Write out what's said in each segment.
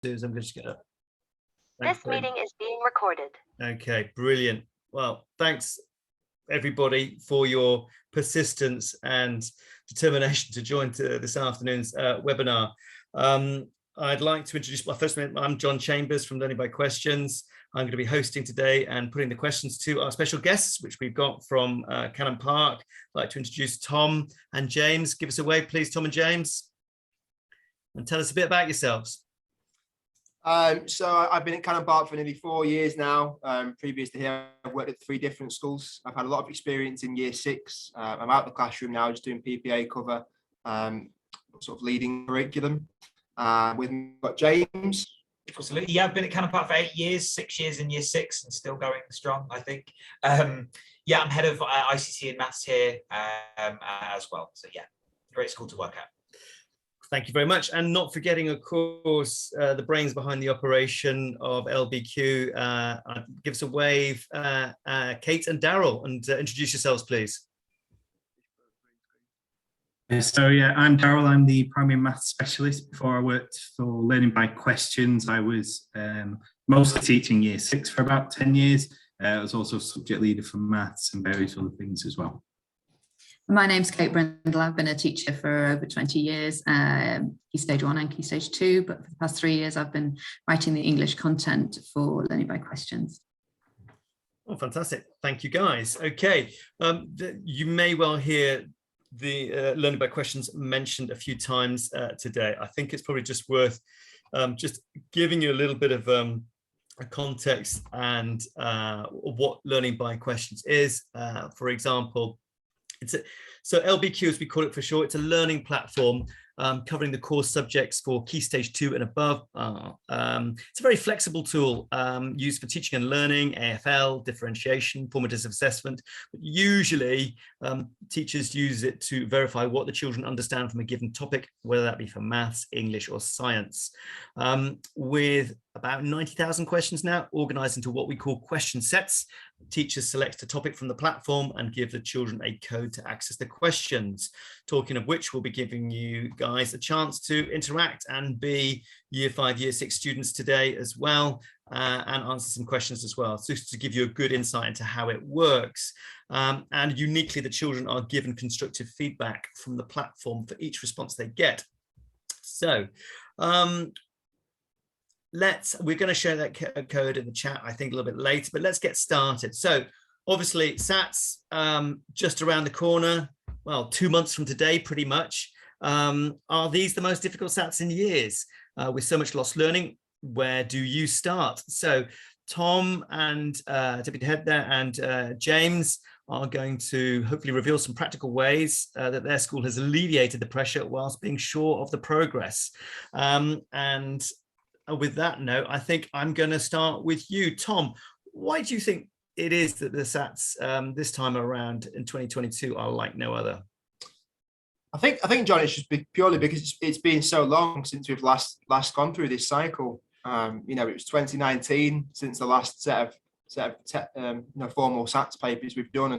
is I'm just going to... This meeting is being recorded. Okay, brilliant. Well, thanks everybody for your persistence and determination to join this afternoon's webinar. I'd like to introduce my first name. I'm John Chambers from Learning by Questions. I'm going to be hosting today and putting the questions to our special guests, which we've got from Cannon Park. I'd like to introduce Tom and James. Give us a wave, please, Tom and James, and tell us a bit about yourselves. So I've been at Cannon Park for nearly 4 years now. Previous to here, I've worked at 3 different schools. I've had a lot of experience in year 6. I'm out of the classroom now, just doing PPA cover, sort of leading curriculum. With got James. Yeah, I've been at Cannon Park for 8 years, 6 years in year 6, and still going strong, I think. Yeah, I'm head of ICT and maths here as well. So yeah, great school to work at. Thank you very much. And not forgetting, of course, the brains behind the operation of LBQ. Give us a wave, Kate and Daryl, and introduce yourselves, please. So yeah, I'm Daryl. I'm the primary maths specialist. Before I worked for Learning by Questions, I was mostly teaching year 6 for about 10 years. I was also subject leader for maths and various other things as well. My name's Kate Brendel. I've been a teacher for over 20 years, Key Stage 1 and Key Stage 2, but for the past 3 years, I've been writing the English content for Learning by Questions. Oh, fantastic. Thank you, guys. Okay, you may well hear the Learning by Questions mentioned a few times today. I think it's probably just worth just giving you a little bit of a context and what Learning by Questions is. For example, so LBQ, as we call it for short, it's a learning platform covering the core subjects for Key Stage 2 and above. It's a very flexible tool used for teaching and learning, AFL, differentiation, formative assessment. But usually, teachers use it to verify what the children understand from a given topic, whether that be for maths, English, or science. With about 90,000 questions now, organized into what we call question sets. Teachers select a topic from the platform and give the children a code to access the questions. Talking of which, we'll be giving you guys a chance to interact and be year 5, year 6 students today as well, and answer some questions as well, so to give you a good insight into how it works. And uniquely, the children are given constructive feedback from the platform for each response they get. So, we're going to share that code in the chat, I think, a little bit later, but let's get started. So obviously SATs just around the corner, well, 2 months from today, pretty much. Are these the most difficult SATs in years? With so much lost learning, where do you start? So Tom and Deputy Head there and James are going to hopefully reveal some practical ways that their school has alleviated the pressure whilst being sure of the progress. And with that note, I think I'm going to start with you, Tom. Why do you think it is that the SATs this time around in 2022 are like no other? I think, John, it's just purely because it's been so long since we've last gone through this cycle. You know, it was 2019 since the last set of formal SATs papers we've done,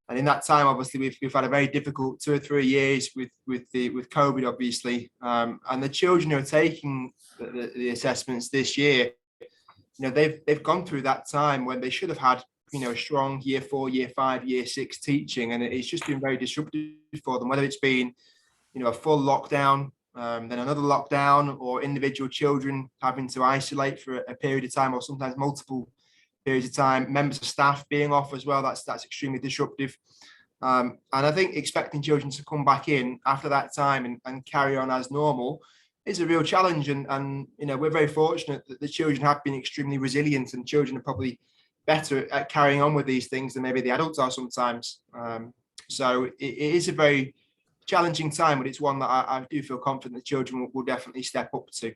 and in that time, obviously, we've had a very difficult 2 or 3 years with COVID, obviously, and the children who are taking the assessments this year, you know, they've gone through that time when they should have had, you know, a strong year 4, year 5, year 6 teaching, and it's just been very disruptive for them. Whether it's been, you know, a full lockdown, then another lockdown, or individual children having to isolate for a period of time, or sometimes multiple periods of time, members of staff being off as well, that's extremely disruptive. And I think expecting children to come back in after that time and carry on as normal is a real challenge. And you know, we're very fortunate that the children have been extremely resilient, and children are probably better at carrying on with these things than maybe the adults are sometimes. So it is a very challenging time, but it's one that I do feel confident the children will definitely step up to.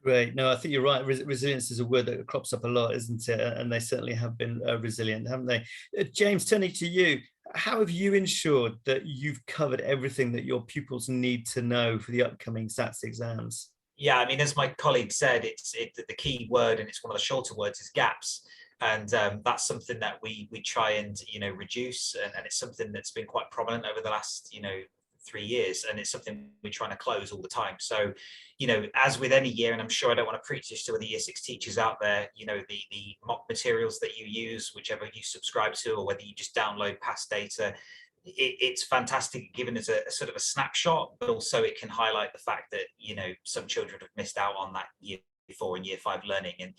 Great. No, I think you're right. Resilience is a word that crops up a lot, isn't it? And they certainly have been resilient, haven't they? James, turning to you, how have you ensured that you've covered everything that your pupils need to know for the upcoming SATs exams? Yeah, I mean, as my colleague said, the key word, and it's one of the shorter words, is gaps. And that's something that we try and, you know, reduce. And it's something that's been quite prominent over the last, you know, 3 years, and it's something we're trying to close all the time. So, you know, as with any year, and I'm sure I don't want to preach this to other year 6 teachers out there, you know, the mock materials that you use, whichever you subscribe to, or whether you just download past data, it's fantastic, given as a sort of a snapshot, but also it can highlight the fact that, you know, some children have missed out on that year 4 and year 5 learning. And,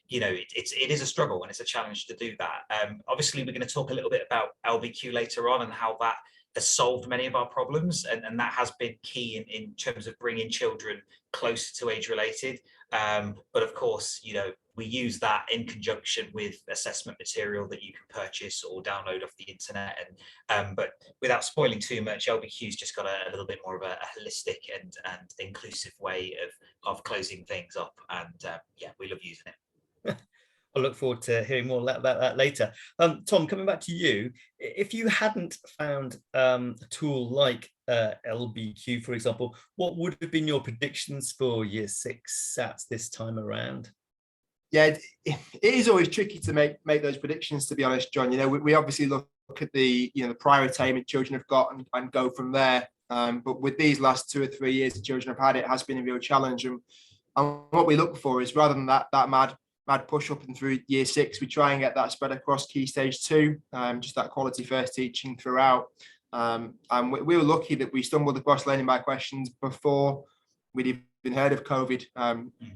you know, it is a struggle and it's a challenge to do that. Obviously, we're going to talk a little bit about LBQ later on and how that has solved many of our problems, and that has been key in terms of bringing children closer to age related. But of course, you know, we use that in conjunction with assessment material that you can purchase or download off the internet. And but without spoiling too much, LBQ's just got a little bit more of a holistic and inclusive way of closing things up. And yeah, we love using it. I look forward to hearing more about that later. Tom, coming back to you, if you hadn't found a tool like LBQ, for example, what would have been your predictions for year 6 SATs this time around? Yeah, it is always tricky to make those predictions, to be honest, John. You know, we obviously look at the, you know, the prior attainment children have got and go from there. But with these last 2 or 3 years the children have had, it has been a real challenge. And what we look for is, rather than that mad push up and through year 6, we try and get that spread across key stage 2, just that quality first teaching throughout. And we were lucky that we stumbled across learning by questions before we'd even heard of COVID.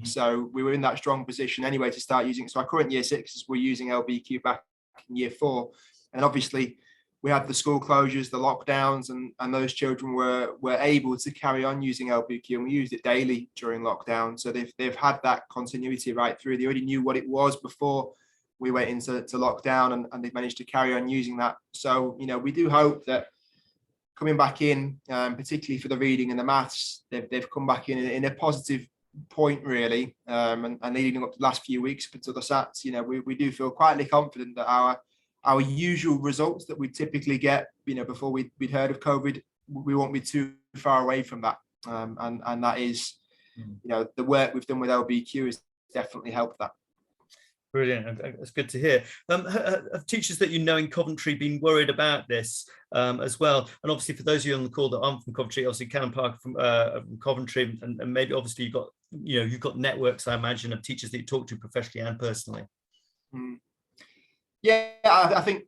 So we were in that strong position anyway to start using it. So our current year 6s were using LBQ back in year 4. And obviously we had the school closures, the lockdowns, and those children were able to carry on using LBQ, and we used it daily during lockdown. So they've had that continuity right through. They already knew what it was before we went into lockdown, and they've managed to carry on using that. So, you know, we do hope that coming back in, particularly for the reading and the maths, they've come back in a positive point, really, and leading up to the last few weeks up until the SATs. You know, we do feel quietly confident that our usual results that we typically get, you know, before we'd heard of COVID, we won't be too far away from that. And that is, you know, the work we've done with LBQ has definitely helped that. Brilliant. That's good to hear. Have teachers that you know in Coventry been worried about this as well? And obviously, for those of you on the call that aren't from Coventry, obviously Callum Parker from Coventry, and maybe obviously you've got networks, I imagine, of teachers that you talk to professionally and personally. Yeah, I think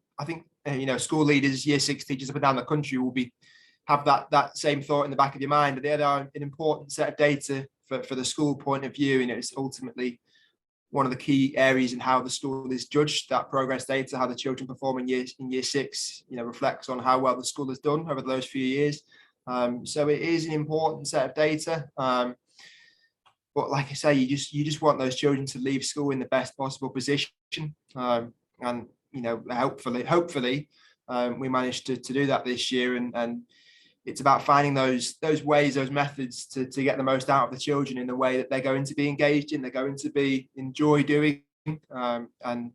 you know, school leaders, year 6 teachers up and down the country will have that same thought in the back of your mind. They are an important set of data for the school point of view, and it's ultimately one of the key areas in how the school is judged. That progress data, how the children perform in year 6, you know, reflects on how well the school has done over those few years. So it is an important set of data. But like I say, you just want those children to leave school in the best possible position. And you know, hopefully we managed to do that this year, and it's about finding those ways, those methods to get the most out of the children in the way that they're going to be engaged in, they're going to enjoy doing. And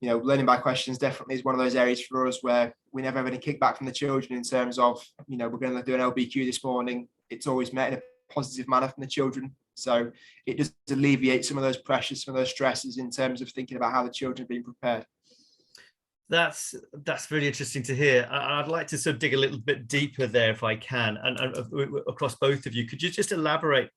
you know, learning by questions definitely is one of those areas for us where we never have any kickback from the children in terms of, you know, we're going to do an LBQ this morning. It's always met in a positive manner from the children. So it just alleviates some of those pressures, some of those stresses in terms of thinking about how the children are being prepared. That's really interesting to hear. I'd like to sort of dig a little bit deeper there if I can, and across both of you. Could you just elaborate,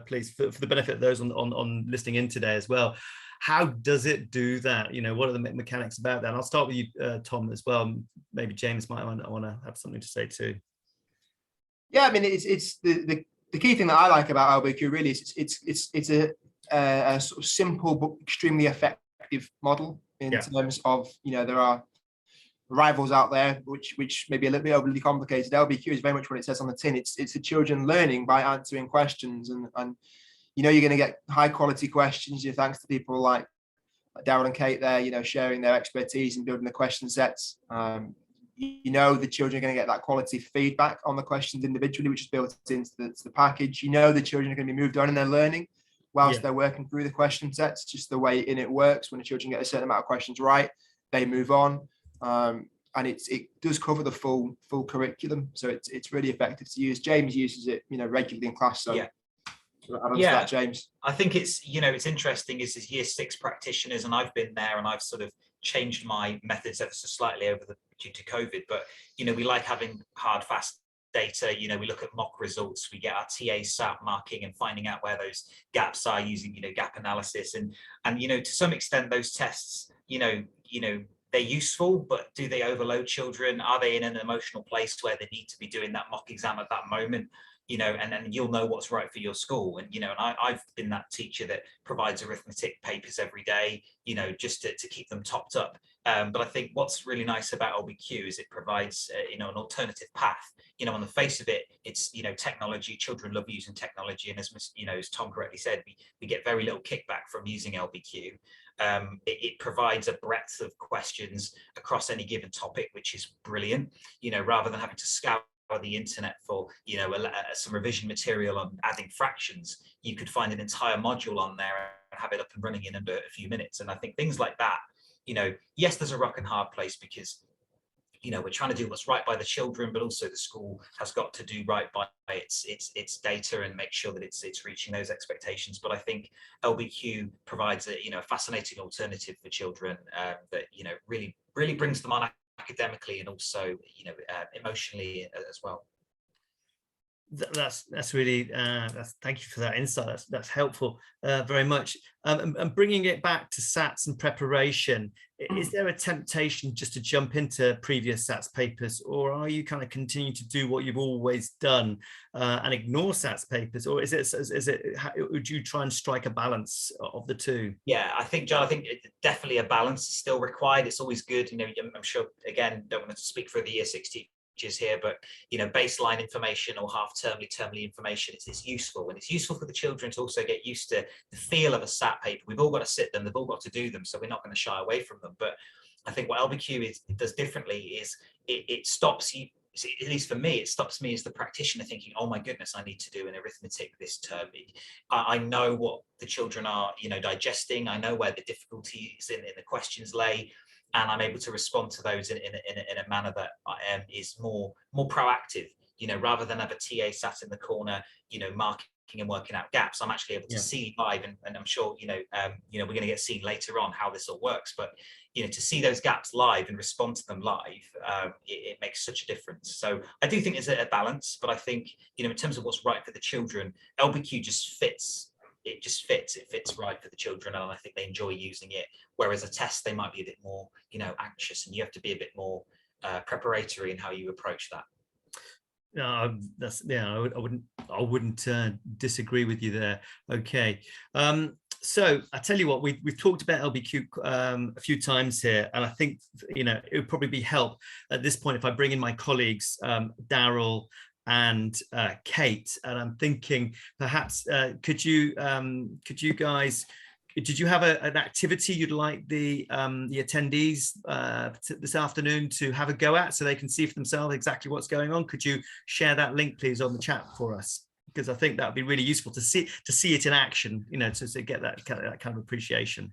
please, for the benefit of those on listening in today as well? How does it do that? You know, what are the mechanics about that? And I'll start with you, Tom, as well. Maybe James might want to have something to say too. Yeah, I mean, it's the key thing that I like about LBQ really is it's a sort of simple but extremely effective model in terms of, you know, there are rivals out there which may be a little bit overly complicated. LBQ is very much what it says on the tin. It's the children learning by answering questions, and you know, you're going to get high quality questions, you know, thanks to people like Daryl and Kate there, you know, sharing their expertise and building the question sets. You know, the children are going to get that quality feedback on the questions individually, which is built into the package. You know, the children are going to be moved on in their learning whilst they're working through the question sets. Just the way it works. When the children get a certain amount of questions right, they move on, and it does cover the full curriculum. So it's really effective to use. James uses it, you know, regularly in class. So that, James. I think it's, you know, it's interesting as year 6 practitioners, and I've been there, and I've sort of changed my methods ever so slightly due to COVID. But you know, we like having hard, fast data. You know, we look at mock results, we get our TA SAT marking and finding out where those gaps are using, you know, gap analysis. And you know, to some extent, those tests, you know, they're useful, but do they overload children? Are they in an emotional place where they need to be doing that mock exam at that moment? You know, and then you'll know what's right for your school. And, you know, and I've been that teacher that provides arithmetic papers every day, you know, just to keep them topped up. But I think what's really nice about LBQ is it provides, you know, an alternative path. You know, on the face of it, it's, you know, technology. Children love using technology. And as, you know, as Tom correctly said, we get very little kickback from using LBQ. It provides a breadth of questions across any given topic, which is brilliant, you know, rather than having to scour the internet for, you know, some revision material on adding fractions. You could find an entire module on there and have it up and running in under a few minutes. And I think things like that, you know, yes, there's a rock and hard place because, you know, we're trying to do what's right by the children, but also the school has got to do right by its data and make sure that it's reaching those expectations. But I think LBQ provides a, you know, a fascinating alternative for children that, you know, really brings them on academically and also, you know, emotionally as well. That's really thank you for that insight. That's helpful very much. And bringing it back to SATs and preparation, is there a temptation just to jump into previous SATs papers, or are you kind of continuing to do what you've always done and ignore SATs papers, or is it would you try and strike a balance of the two? Yeah, I think, John, definitely a balance is still required. It's always good, you know. I'm sure, again, don't want to speak for the year 6 teachers here, but, you know, baseline information or termly information is useful, and it's useful for the children to also get used to the feel of a SAT paper. We've all got to sit them, they've all got to do them, so we're not going to shy away from them. But I think what LBQ does differently is it stops you, at least for me, it stops me as the practitioner thinking, oh my goodness, I need to do an arithmetic this term. I know what the children are, you know, digesting. I know where the difficulties in the questions lay, and I'm able to respond to those in a manner that is more proactive, you know, rather than have a TA sat in the corner, you know, marking and working out gaps. I'm actually able to see live, and I'm sure, you know, we're going to get seen later on how this all works, but, you know, to see those gaps live and respond to them live, it makes such a difference. So I do think there's a balance, but I think, you know, in terms of what's right for the children, LBQ just fits. It fits right for the children, and I think they enjoy using it. Whereas a test, they might be a bit more, you know, anxious, and you have to be a bit more preparatory in how you approach that. No, I wouldn't disagree with you there. Okay, so I tell you what, we've talked about LBQ a few times here, and I think, you know, it would probably be help at this point if I bring in my colleagues, Daryl and Kate, and I'm thinking perhaps could you guys, did you have an activity you'd like the attendees this afternoon to have a go at, so they can see for themselves exactly what's going on? Could you share that link, please, on the chat for us? Because I think that would be really useful to see it in action, you know, to get that kind of appreciation.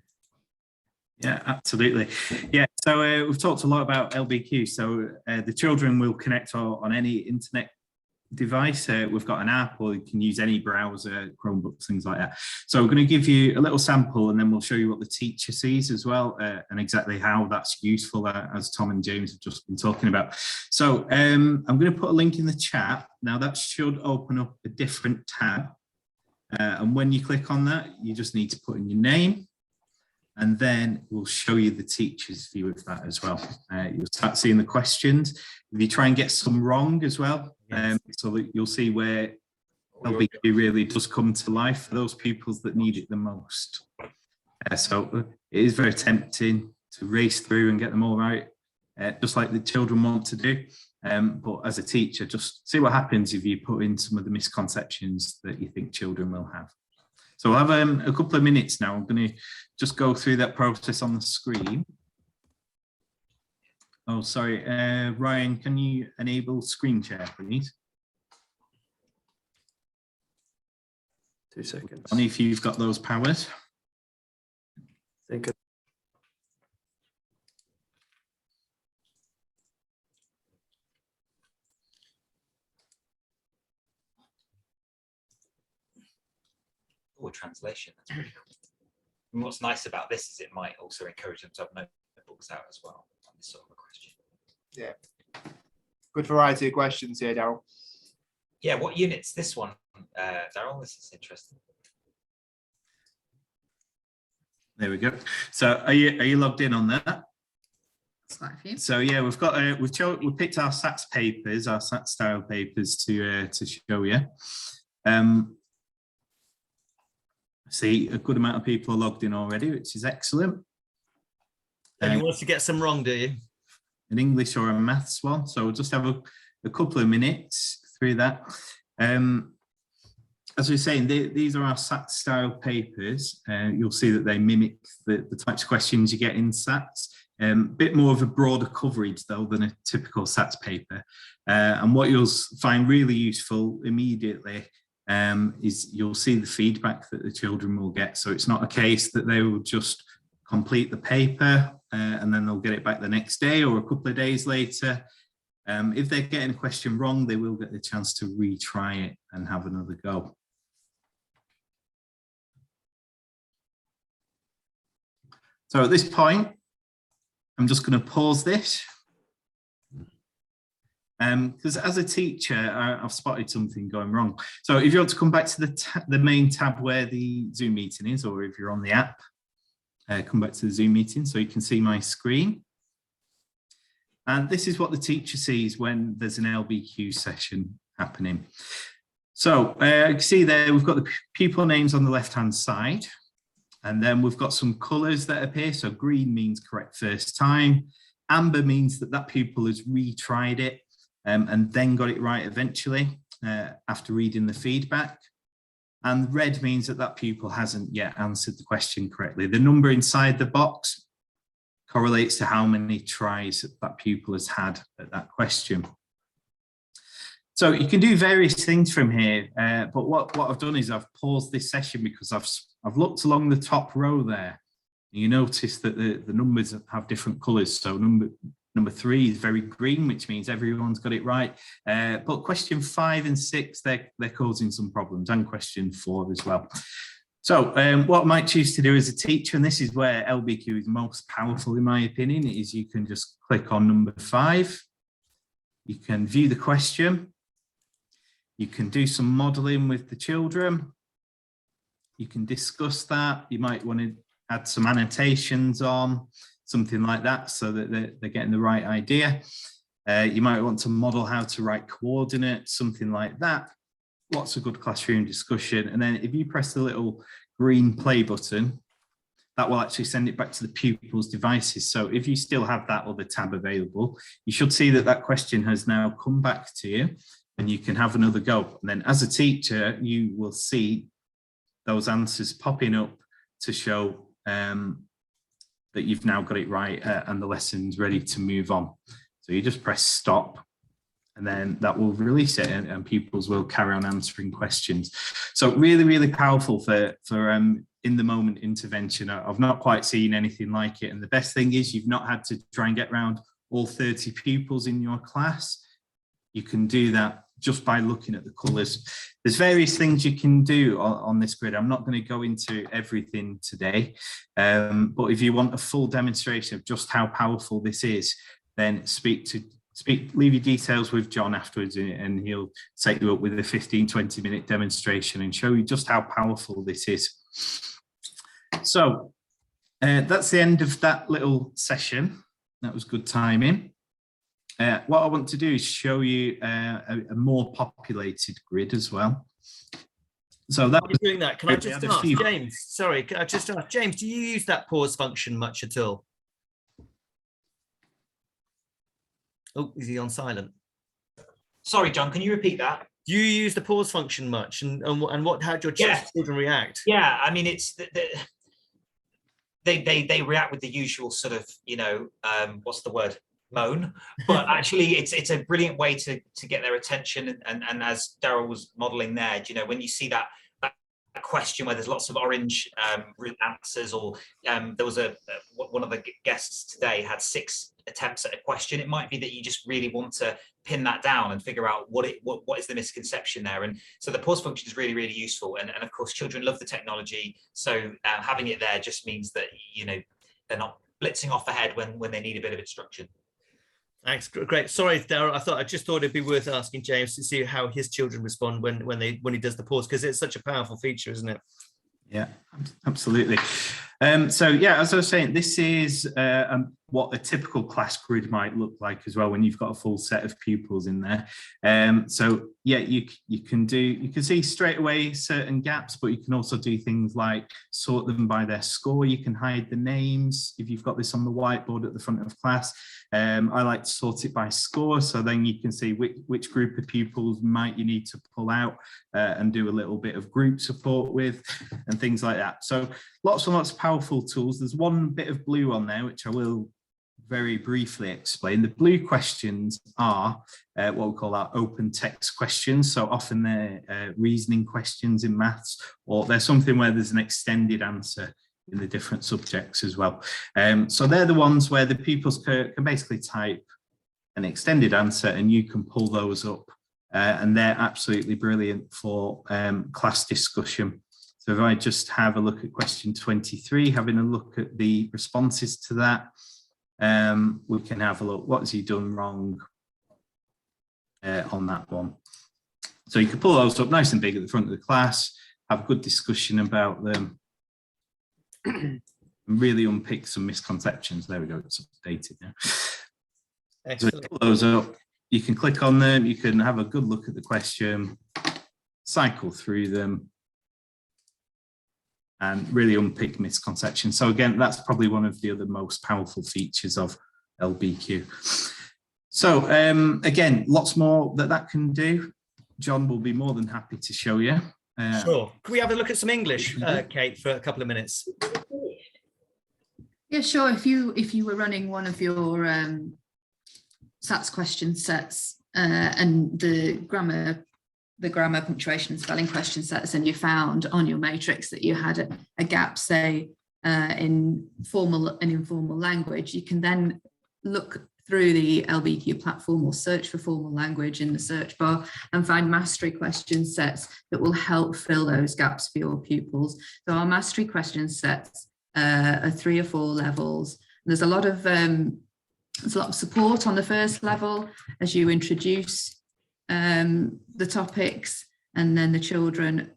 Yeah, absolutely. Yeah, so we've talked a lot about LBQ. So the children will connect on any internet device. We've got an app, or you can use any browser, Chromebooks, things like that. So we're going to give you a little sample, and then we'll show you what the teacher sees as well, and exactly how that's useful, as Tom and James have just been talking about. So I'm going to put a link in the chat. Now that should open up a different tab, and when you click on that, you just need to put in your name, and then we'll show you the teacher's view of that as well. You'll start seeing the questions. If you try and get some wrong as well, so that you'll see where LBQ really does come to life for those pupils that need it the most. So it is very tempting to race through and get them all right, just like the children want to do. But as a teacher, just see what happens if you put in some of the misconceptions that you think children will have. So we'll have a couple of minutes now. I'm going to just go through that process on the screen. Oh, sorry, Ryan, can you enable screen share, please? 2 seconds. Only if you've got those powers. Think of Or translation, that's pretty cool. And what's nice about this is it might also encourage them to have notebooks out as well on this sort of a question. Yeah, good variety of questions here, Daryl. Yeah, what unit's this one, Daryl? This is interesting. There we go. So are you logged in on that? Quite a few. So yeah, we've got we've picked our SATs papers, our SAT style papers to show you. See, a good amount of people are logged in already, which is excellent. And you want us to get some wrong, do you? An English or a maths one. So we'll just have a couple of minutes through that. As we were saying, these are our SAT style papers. You'll see that they mimic the types of questions you get in SATs. Bit more of a broader coverage though than a typical SATs paper. And what you'll find really useful immediately is you'll see the feedback that the children will get. So it's not a case that they will just complete the paper and then they'll get it back the next day or a couple of days later. If they're getting a question wrong, they will get the chance to retry it and have another go. So at this point, I'm just going to pause this. Because as a teacher, I've spotted something going wrong. So if you want to come back to the main tab where the Zoom meeting is, or if you're on the app, come back to the Zoom meeting so you can see my screen. And this is what the teacher sees when there's an LBQ session happening. So you can see there, we've got the pupil names on the left-hand side. And then we've got some colours that appear. So green means correct first time. Amber means that that pupil has retried it and then got it right eventually after reading the feedback. And red means that that pupil hasn't yet answered the question correctly. The number inside the box correlates to how many tries that pupil has had at that question. So you can do various things from here, but what I've done is I've paused this session because I've looked along the top row there. You notice that the numbers have different colours. So number 3 is very green, which means everyone's got it right. But question 5 and 6, they're causing some problems, and question 4 as well. So what I might choose to do as a teacher, and this is where LBQ is most powerful in my opinion, is you can just click on number 5. You can view the question. You can do some modelling with the children. You can discuss that. You might want to add some annotations on, something like that, so that they're getting the right idea. You might want to model how to write coordinates, something like that. Lots of good classroom discussion. And then if you press the little green play button, that will actually send it back to the pupils' devices. So if you still have that other tab available, you should see that that question has now come back to you and you can have another go. And then as a teacher, you will see those answers popping up to show that you've now got it right and the lesson's ready to move on. So you just press stop and then that will release it and pupils will carry on answering questions. So really, really powerful for in the moment intervention. I've not quite seen anything like it. And the best thing is you've not had to try and get around all 30 pupils in your class. You can do that just by looking at the colours. There's various things you can do on this grid. I'm not going to go into everything today, but if you want a full demonstration of just how powerful this is, then leave your details with John afterwards and he'll set you up with a 15-20 minute demonstration and show you just how powerful this is. So that's the end of that little session. That was good timing. What I want to do is show you a more populated grid as well. So that was doing that. Can I just ask James? Sorry, can I just ask James? Do you use that pause function much at all? Oh, is he on silent? Sorry, John. Can you repeat that? Do you use the pause function much, and how do your children react? Yeah, I mean it's they react with the usual sort of what's the word? Moan, but actually it's a brilliant way to get their attention and as Daryl was modeling there, when you see that question where there's lots of orange answers, or there was one of the guests today had 6 attempts at a question. It might be that you just really want to pin that down and figure out what is the misconception there, and so the pause function is really, really useful, and of course children love the technology, so having it there just means that they're not blitzing off ahead when they need a bit of instruction. Thanks. Great. Sorry, Darryl. I just thought it'd be worth asking James to see how his children respond when he does the pause, because it's such a powerful feature, isn't it? Yeah, absolutely. So yeah, as I was saying, this is what a typical class grid might look like as well when you've got a full set of pupils in there. So yeah, you can see straight away certain gaps, but you can also do things like sort them by their score. You can hide the names if you've got this on the whiteboard at the front of class. I like to sort it by score, so then you can see which group of pupils might you need to pull out and do a little bit of group support with and things like that. So lots and lots of powerful tools. There's one bit of blue on there, which I will very briefly explain. The blue questions are what we call our open text questions. So often they're reasoning questions in maths, or they're something where there's an extended answer in the different subjects as well. So they're the ones where the pupils can basically type an extended answer and you can pull those up, and they're absolutely brilliant for class discussion. So if I just have a look at question 23, having a look at the responses to that, we can have a look, what has he done wrong on that one. So you can pull those up nice and big at the front of the class, have a good discussion about them, and really unpick some misconceptions. There we go, it's updated now. Excellent. So pull those up, you can click on them, you can have a good look at the question, cycle through them, and really unpick misconceptions. So again, that's probably one of the other most powerful features of LBQ. So again, lots more that can do. John will be more than happy to show you. Sure. Can we have a look at some English, Kate, for a couple of minutes? Yeah, sure. If you were running one of your SATs question sets and the grammar, punctuation and spelling question sets, and you found on your matrix that you had a gap, say, in formal and informal language, you can then look through the LBQ platform or search for formal language in the search bar and find mastery question sets that will help fill those gaps for your pupils. So our mastery question sets are 3 or 4 levels. There's a lot of support on the first level as you introduce the topics, and then the children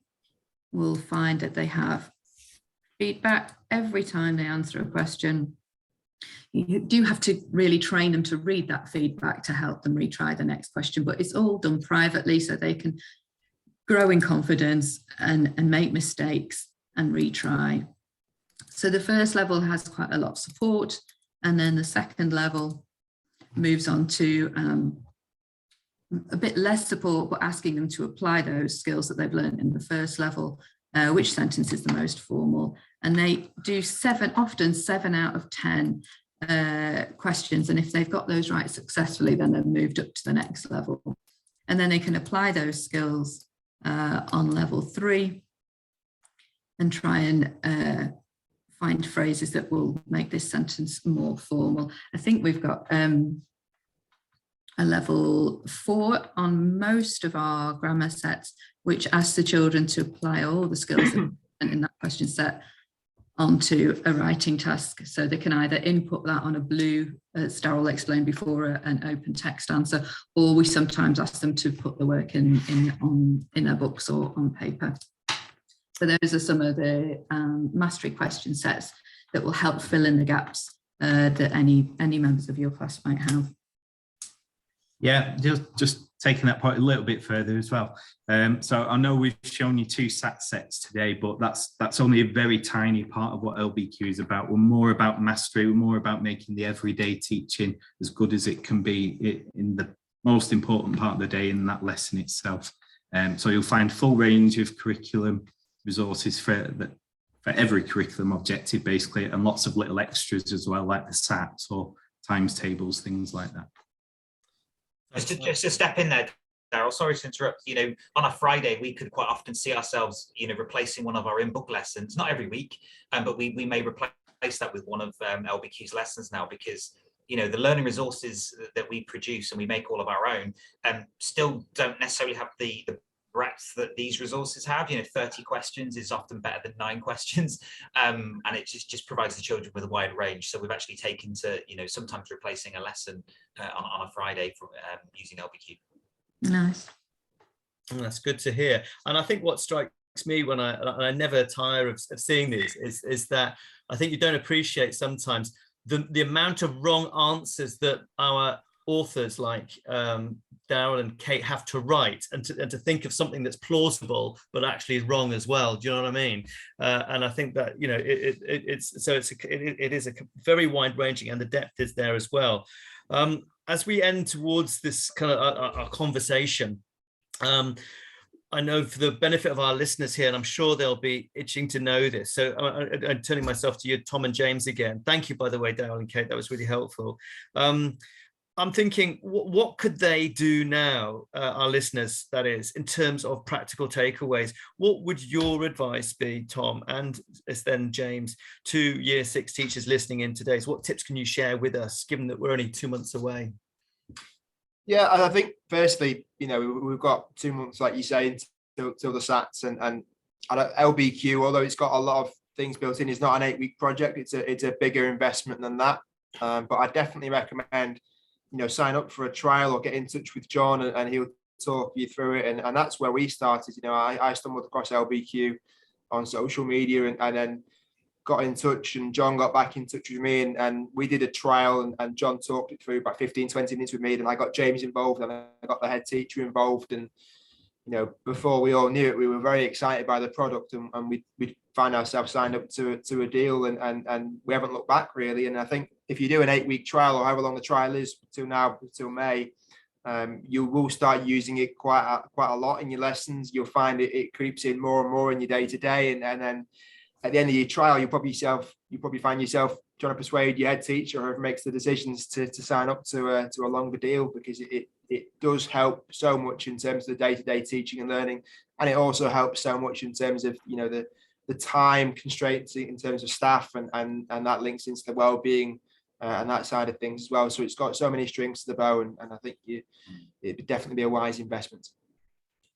will find that they have feedback every time they answer a question. You do have to really train them to read that feedback to help them retry the next question, but it's all done privately so they can grow in confidence and make mistakes and retry. So the first level has quite a lot of support, and then the second level moves on to a bit less support, but asking them to apply those skills that they've learned in the first level, which sentence is the most formal. And they do often 7 out of 10 questions. And if they've got those right successfully, then they've moved up to the next level. And then they can apply those skills on level 3 and try and find phrases that will make this sentence more formal. I think we've got a level 4 on most of our grammar sets, which asks the children to apply all the skills in that question set onto a writing task. So they can either input that on a blue, as Darryl explained before, an open text answer, or we sometimes ask them to put the work in their books or on paper. So those are some of the mastery question sets that will help fill in the gaps that any members of your class might have. Yeah, just taking that point a little bit further as well. So I know we've shown you 2 SAT sets today, but that's only a very tiny part of what LBQ is about. We're more about mastery, we're more about making the everyday teaching as good as it can be in the most important part of the day, in that lesson itself. So you'll find full range of curriculum resources for every curriculum objective, basically, and lots of little extras as well, like the SATs or times tables, things like that. Just to step in there, Darryl, sorry to interrupt. On a Friday, we could quite often see ourselves, replacing one of our in-book lessons, not every week, but we may replace that with one of LBQ's lessons now, because the learning resources that we produce and we make all of our own still don't necessarily have the breadth that these resources have. 30 questions is often better than 9 questions, and it just provides the children with a wide range. So we've actually taken to sometimes replacing a lesson on a Friday from using LBQ. Nice. That's good to hear. And I think what strikes me when I never tire of seeing these is that I think you don't appreciate sometimes the amount of wrong answers that our authors like Daryl and Kate have to write, and to think of something that's plausible but actually is wrong as well. Do you know what I mean? And I think that it is a very wide ranging, and the depth is there as well. As we end towards this kind of our conversation, I know for the benefit of our listeners here, and I'm sure they'll be itching to know this. So I'm turning myself to you, Tom and James, again. Thank you, by the way, Daryl and Kate. That was really helpful. I'm thinking, what could they do now, our listeners, that is, in terms of practical takeaways? What would your advice be, Tom, and then James, to Year 6 teachers listening in today? So what tips can you share with us, given that we're only 2 months away? Yeah, I think firstly, we've got 2 months, like you say, till the SATs, and LBQ, although it's got a lot of things built in, is not an 8-week project. It's a bigger investment than that. But I definitely recommend, sign up for a trial or get in touch with John, and he'll talk you through it. And that's where we started. I stumbled across LBQ on social media, and then got in touch, and John got back in touch with me, and we did a trial, and John talked it through about 15-20 minutes with me, and I got James involved, and I got the head teacher involved, and before we all knew it, we were very excited by the product, and we find ourselves signed up to a deal, and we haven't looked back really. And I think if you do an 8-week trial, or however long the trial is till May, you will start using it quite a lot in your lessons. You'll find it creeps in more and more in your day-to-day, and then at the end of your trial, you probably find yourself trying to persuade your head teacher, or whoever makes the decisions, to sign up to a longer deal, because it does help so much in terms of the day-to-day teaching and learning, and it also helps so much in terms of the time constraints in terms of staff, and that links into the well-being and that side of things as well. So it's got so many strings to the bow, and I think it'd definitely be a wise investment.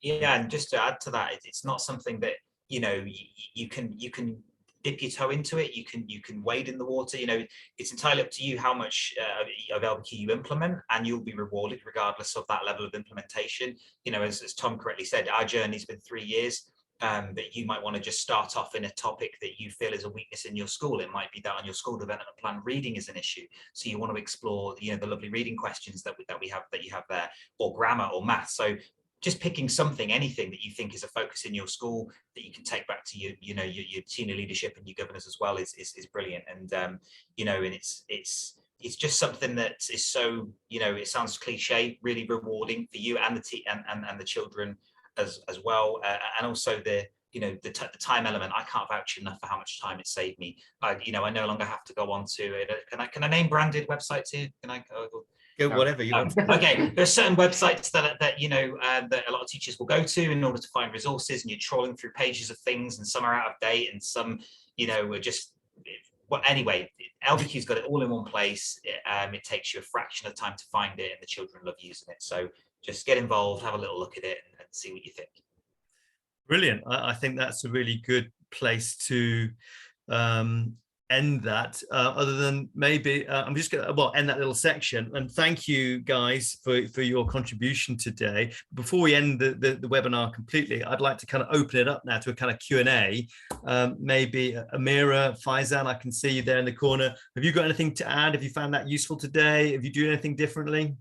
Yeah, and just to add to that, it's not something that you can dip your toe into it. You can wade in the water. It's entirely up to you how much of LBQ you implement, and you'll be rewarded regardless of that level of implementation. As Tom correctly said, our journey's been 3 years. That you might want to just start off in a topic that you feel is a weakness in your school. It might be that on your school development plan, reading is an issue, so you want to explore the lovely reading questions that you have there, or grammar or math. So just picking something, anything that you think is a focus in your school that you can take back to your senior leadership and your governors as well is brilliant. And and it's just something that is so, it sounds cliche, really rewarding for you and the children as well, and also the time element. I can't vouch enough for how much time it saved me. I no longer have to go on to it. Can I name branded websites here? Can I Go whatever you want. Okay, there are certain websites that that a lot of teachers will go to in order to find resources, and you're trawling through pages of things, and some are out of date, and some are just. Well, anyway, LBQ's got it all in one place. It takes you a fraction of time to find it, and the children love using it. So just get involved, have a little look at it, and see what you think. Brilliant. I think that's a really good place to end that, other than maybe I'm just going to end that little section, and thank you guys for your contribution today. Before we end the webinar completely, I'd like to kind of open it up now to a kind of Q&A. Maybe Amira, Faizan, I can see you there in the corner. Have you got anything to add? Have you found that useful today? Have you do anything differently?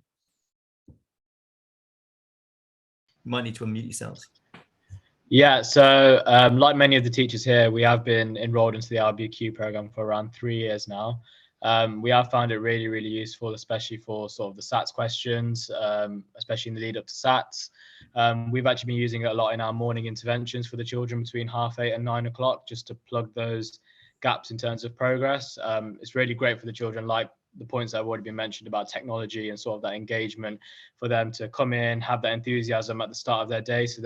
You might need to unmute yourselves. Yeah, so like many of the teachers here, we have been enrolled into the LBQ program for around 3 years now. We have found it really, really useful, especially for sort of the SATs questions, especially in the lead up to SATs. We've actually been using it a lot in our morning interventions for the children between 8:30 and 9 o'clock, just to plug those gaps in terms of progress. It's really great for the children, like the points that have already been mentioned about technology and sort of that engagement, for them to come in, have that enthusiasm at the start of their day, so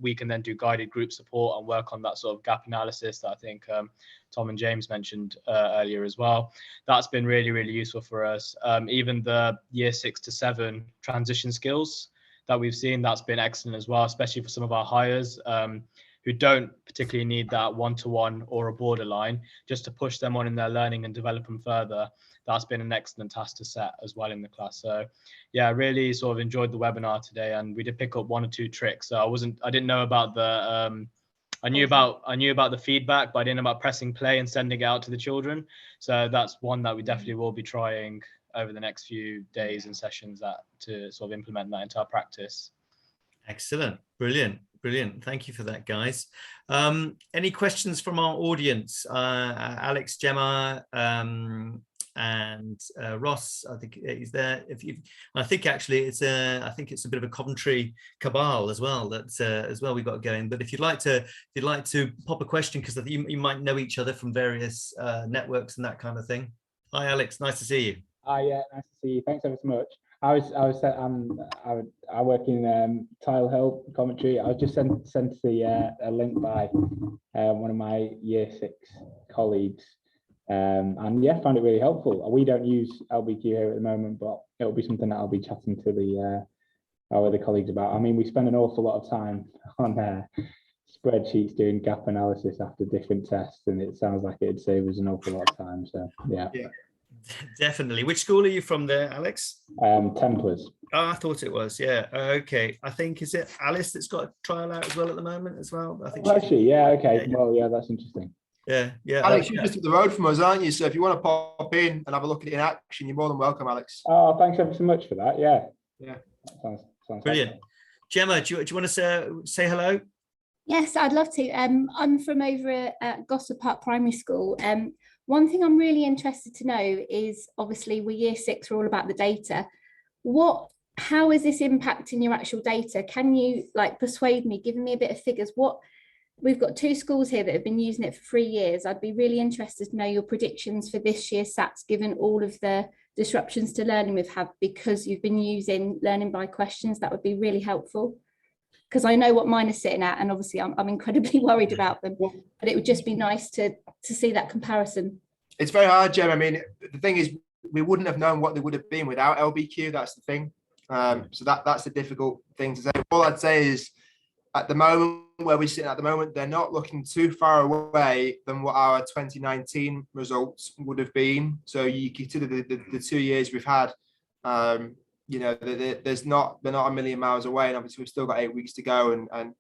we can then do guided group support and work on that sort of gap analysis that I think Tom and James mentioned earlier as well. That's been really, really useful for us. Even the year 6 to 7 transition skills that we've seen, that's been excellent as well, especially for some of our hires who don't particularly need that one-to-one or a borderline, just to push them on in their learning and develop them further. That's been an excellent task to set as well in the class. So yeah, I really sort of enjoyed the webinar today, and we did pick up 1 or 2 tricks. So I didn't know about the I knew about the feedback, but I didn't know about pressing play and sending it out to the children. So that's one that we definitely will be trying over the next few days and sessions to sort of implement that into our practice. Excellent. Brilliant. Thank you for that, guys. Any questions from our audience? Alex, Gemma, and Ross, I think he's there. I think actually it's a bit of a Coventry cabal as well. We've got going. But if you'd like to pop a question, because you might know each other from various networks and that kind of thing. Hi, Alex. Nice to see you. Yeah, nice to see you. Thanks ever so much. I work in Tile Hill, Coventry. I was just sent a link by one of my Year 6 colleagues, and yeah, found it really helpful. We don't use LBQ here at the moment, but it'll be something that I'll be chatting to our other colleagues about. I mean, we spend an awful lot of time on spreadsheets doing gap analysis after different tests, and it sounds like it'd save us an awful lot of time. So yeah. Definitely. Which school are you from there, Alex? Templars. Oh, I thought it was. Yeah. Okay. I think, is it Alice that's got a trial out as well at the moment as well? I think. Actually, yeah. Okay. Yeah. Well, yeah, that's interesting. Yeah. Alex, you're just up the road from us, aren't you? So if you want to pop in and have a look at it in action, you're more than welcome, Alex. Oh, thanks ever so much for that. Yeah. Yeah. Sounds brilliant. Awesome. Gemma, do you want to say hello? Yes, I'd love to. I'm from over at Gosford Park Primary School. One thing I'm really interested to know is, obviously we're Year 6, we're all about the data. How is this impacting your actual data? Can you persuade me, giving me a bit of figures? We've got 2 schools here that have been using it for 3 years. I'd be really interested to know your predictions for this year's SATs, given all of the disruptions to learning we've had, because you've been using learning by questions. That would be really helpful, because I know what mine are sitting at, and obviously I'm incredibly worried about them, but it would just be nice to see that comparison. It's very hard, Jem. I mean, the thing is, we wouldn't have known what they would have been without LBQ. That's the thing. So that's the difficult thing to say. All I'd say is, at the moment where we're sitting at the moment, they're not looking too far away than what our 2019 results would have been. So you consider the 2 years we've had, they're not a million miles away, and obviously we've still got 8 weeks to go, and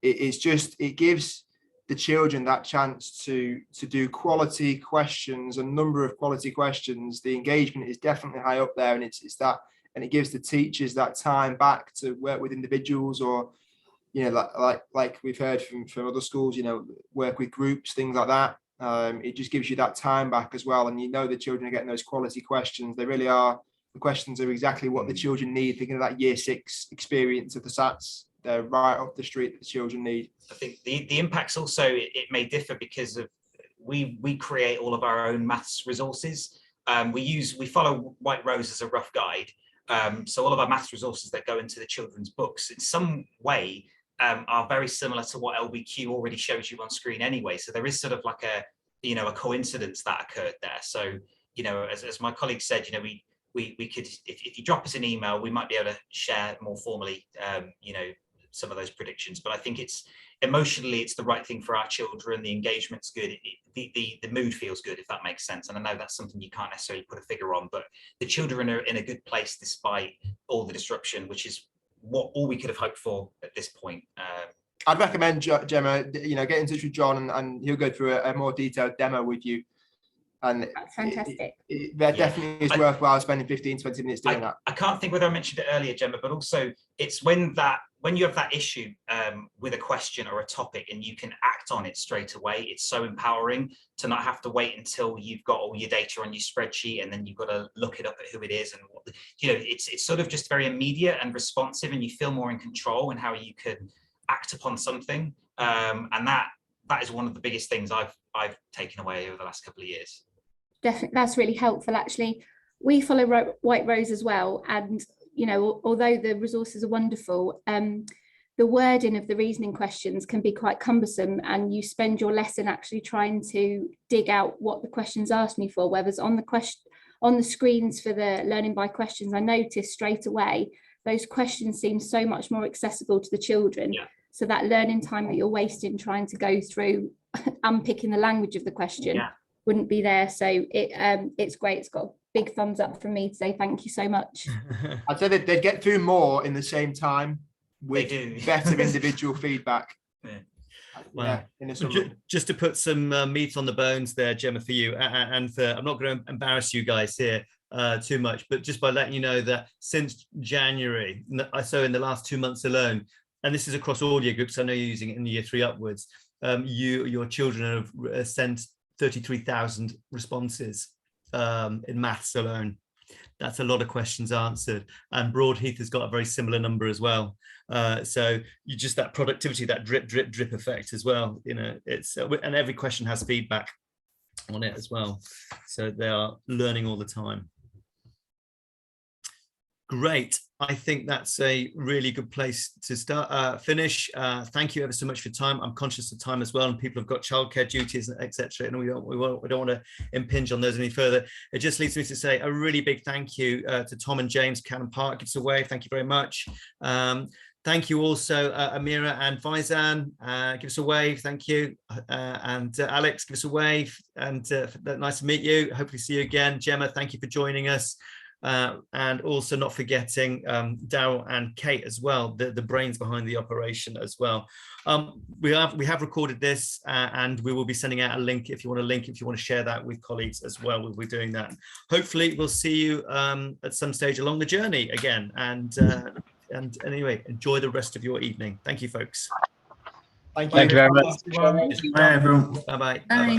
it gives the children that chance to do quality questions, a number of quality questions. The engagement is definitely high up there, and it's that, and it gives the teachers that time back to work with individuals, or like we've heard from other schools, work with groups, things like that. It just gives you that time back as well, and the children are getting those quality questions. They really are. The questions are exactly what the children need. Thinking of that Year 6 experience of the SATs, they're right up the street that the children need. I think the impacts also, it may differ because of we create all of our own maths resources. We follow White Rose as a rough guide. So all of our maths resources that go into the children's books in some way are very similar to what LBQ already shows you on screen anyway. So there is sort of like a coincidence that occurred there. So, as my colleague said, we could, if you drop us an email, we might be able to share more formally, some of those predictions. But I think emotionally, it's the right thing for our children. The engagement's good. The mood feels good, if that makes sense. And I know that's something you can't necessarily put a figure on, but the children are in a good place despite all the disruption, which is all we could have hoped for at this point. I'd recommend, Gemma, get in touch with John, and he'll go through a more detailed demo with you. And that's fantastic. That definitely is worthwhile spending 15-20 minutes doing that. I can't think whether I mentioned it earlier, Gemma, but also it's when you have that issue with a question or a topic and you can act on it straight away. It's so empowering to not have to wait until you've got all your data on your spreadsheet and then you've got to look it up at who it is, and it's sort of just very immediate and responsive, and you feel more in control in how you can act upon something. And that is one of the biggest things I've taken away over the last couple of years. Definitely, that's really helpful. Actually, we follow White Rose as well, and although the resources are wonderful, the wording of the reasoning questions can be quite cumbersome, and you spend your lesson actually trying to dig out what the questions asked me for. Whereas on the screens for the learning by questions, I noticed straight away those questions seem so much more accessible to the children. Yeah. So that learning time that you're wasting trying to go through unpicking the language of the question wouldn't be there. So it's great. It's got a big thumbs up from me to say thank you so much. I'd say that they'd get through more in the same time with better individual feedback. Wow. In a just to put some meat on the bones there, Gemma, for you, and for, I'm not going to embarrass you guys here too much, but just by letting you know that since January, so in the last 2 months alone, and this is across all year groups, I know you're using it in year 3 upwards, your children have sent 33,000 responses in maths alone. That's a lot of questions answered, and Broadheath has got a very similar number as well. So you just, that productivity, that drip effect as well, you know, it's and every question has feedback on it as well, so they are learning all the time. Great. I think that's a really good place to start, finish. Thank you ever so much for your time. I'm conscious of time as well, and people have got childcare duties, etc. And we don't want to impinge on those any further. It just leads me to say a really big thank you to Tom and James. Cannon Park gives away. Thank you very much. Thank you also, Amira and Faizan. Give us a wave. Thank you. And Alex, give us a wave. And nice to meet you. Hopefully see you again. Gemma, thank you for joining us. And also not forgetting Daryl and Kate as well, the brains behind the operation as well. We have recorded this and we will be sending out a link if you want to share that with colleagues as well. We'll be doing that. Hopefully we'll see you at some stage along the journey again. And anyway, enjoy the rest of your evening. Thank you, folks. Thank you. Thank you very much. Bye, everyone. Bye-bye. Bye.